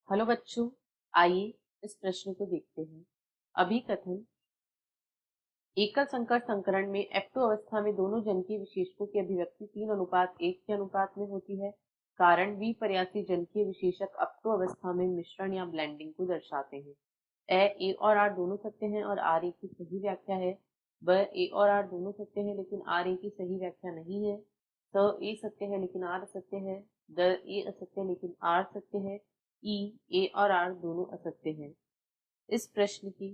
Hello बच्चों, आइए इस प्रश्न को देखते हैं। अभिकथन एकल संकर संकरण में F2 अवस्था में दोनों जन के विशेषकों की अभिव्यक्ति 3:1 के अनुपात में होती है। कारण विपर्यासी जनकीय विशेषक अपटो अवस्था में मिश्रण या ब्लेंडिंग को दर्शाते हैं। ए और आर दोनों सत्य हैं और आर ए की सही व्याख्या है। ब ए और आर दोनों सत्य हैं लेकिन आर ए की सही व्याख्या नहीं है। स ए सत्य है लेकिन आर असत्य है। द ए असत्य लेकिन आर सत्य है। ई ए और आर दोनों असत्य हैं। इस प्रश्न की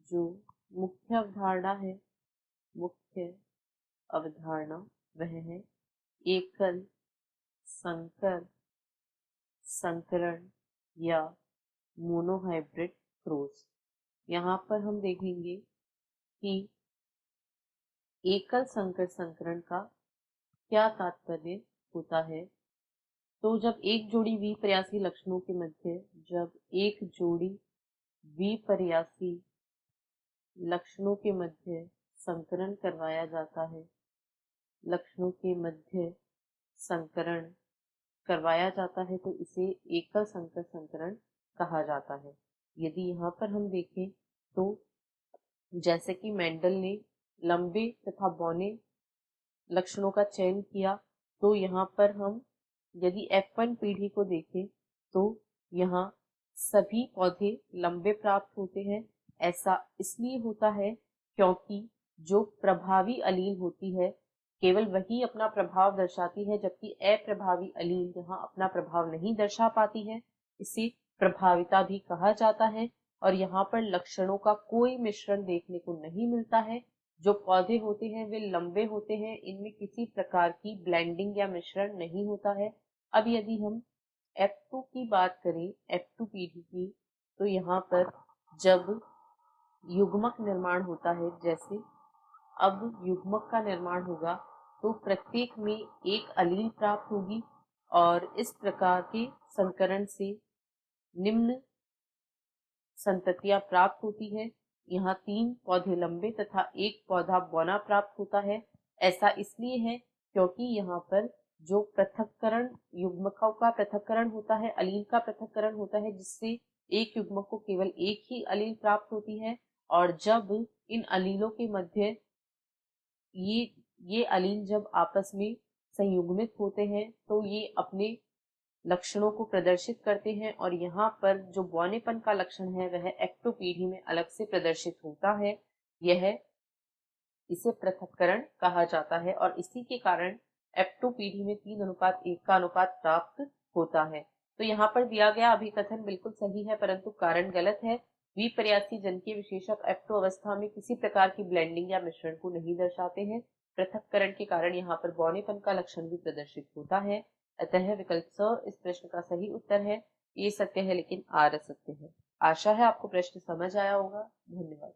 जो मुख्य अवधारणा है, मुख्य अवधारणा वह है एकल संकर संकरण या मोनोहाइब्रिड क्रॉस। यहाँ पर हम देखेंगे कि एकल संकर संकरण का क्या तात्पर्य होता है। तो जब एक जोड़ी विपर्यासी लक्षणों के मध्य विपर्यासी लक्षणों के मध्य संकरण करवाया जाता है, लक्षणों के मध्य संकरण करवाया जाता है तो इसे एकल संकर संकरण कहा जाता है। यदि यहाँ पर हम देखें तो जैसे कि मेंडल ने लंबे तथा बौने लक्षणों का चयन किया, तो यहाँ पर हम यदि F1 पीढ़ी को देखें तो यहाँ सभी पौधे लंबे प्राप्त होते हैं। ऐसा इसलिए होता है क्योंकि जो प्रभावी अलील होती है केवल वही अपना प्रभाव दर्शाती है, जबकि अप्रभावी अलील यहाँ अपना प्रभाव नहीं दर्शा पाती है। इसे प्रभाविता भी कहा जाता है। और यहाँ पर लक्षणों का कोई मिश्रण देखने को नहीं मिलता है। जो पौधे होते हैं वे लंबे होते हैं, इनमें किसी प्रकार की ब्लेंडिंग या मिश्रण नहीं होता है। अब यदि हम F2 की बात करें, F2 पीढ़ी की, तो यहाँ पर जब युग्मक निर्माण होता है, जैसे अब युग्मक का निर्माण होगा तो प्रत्येक में एक अलील प्राप्त होगी और इस प्रकार के संकरण से निम्न संततियां प्राप्त होती है। यहाँ 3 पौधे लंबे तथा 1 पौधा बौना प्राप्त होता है। ऐसा इसलिए है क्योंकि यहाँ पर जो पृथक्करण युग्मकों का पृथक्करण होता है, अलील का पृथक्करण होता है, जिससे एक युग्मक को केवल एक ही अलील प्राप्त होती है। और जब इन अलीलों के मध्य ये अलील जब आपस में संयुग्मित होते हैं तो ये अपने लक्षणों को प्रदर्शित करते हैं और यहाँ पर जो बौनेपन का लक्षण है वह F2 पीढ़ी में अलग से प्रदर्शित होता है। इसे पृथक्करण कहा जाता है और इसी के कारण F2 पीढ़ी में 3:1 का अनुपात प्राप्त होता है। तो यहाँ पर दिया गया अभिकथन बिल्कुल सही है, परंतु कारण गलत है। विपर्यासी जनकीय विशेषक F2 अवस्था में किसी प्रकार की ब्लेंडिंग या मिश्रण को नहीं दर्शाते हैं। पृथक्करण के कारण यहाँ पर बौनेपन का लक्षण भी प्रदर्शित होता है। अतः विकल्प स इस प्रश्न का सही उत्तर है। ये सत्य है लेकिन आर असत्य है। आशा है आपको प्रश्न समझ आया होगा। धन्यवाद।